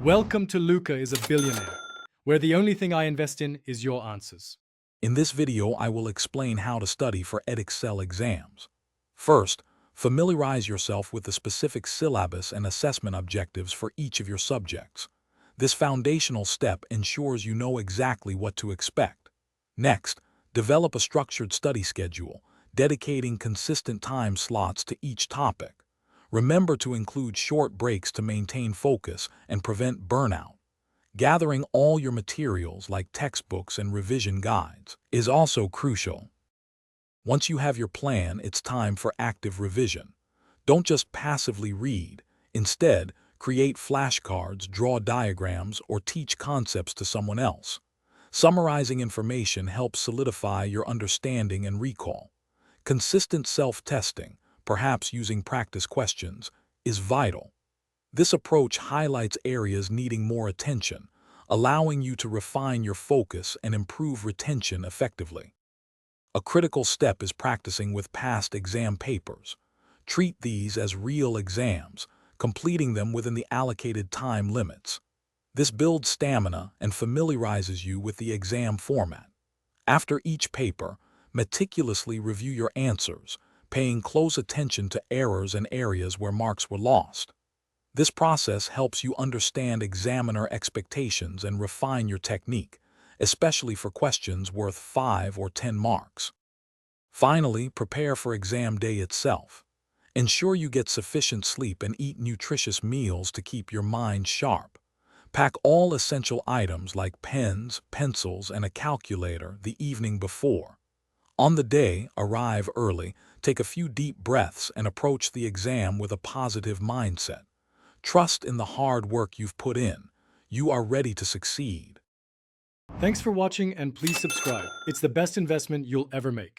Welcome to Luca is a Billionaire, where the only thing I invest in is your answers. In this video, I will explain how to study for Edexcel exams. First, familiarize yourself with the specific syllabus and assessment objectives for each of your subjects. This foundational step ensures you know exactly what to expect. Next, develop a structured study schedule, dedicating consistent time slots to each topic. Remember to include short breaks to maintain focus and prevent burnout. Gathering all your materials like textbooks and revision guides is also crucial. Once you have your plan, it's time for active revision. Don't just passively read. Instead, create flashcards, draw diagrams, or teach concepts to someone else. Summarizing information helps solidify your understanding and recall. Consistent self-testing, perhaps using practice questions, is vital. This approach highlights areas needing more attention, allowing you to refine your focus and improve retention effectively. A critical step is practicing with past exam papers. Treat these as real exams, completing them within the allocated time limits. This builds stamina and familiarizes you with the exam format. After each paper, meticulously review your answers, paying close attention to errors and areas where marks were lost. This process helps you understand examiner expectations and refine your technique, especially for questions worth 5 or 10 marks. Finally, prepare for exam day itself. Ensure you get sufficient sleep and eat nutritious meals to keep your mind sharp. Pack all essential items like pens, pencils, and a calculator the evening before. On the day, arrive early, take a few deep breaths, and approach the exam with a positive mindset. Trust in the hard work you've put in. You are ready to succeed. Thanks for watching and please subscribe. It's the best investment you'll ever make.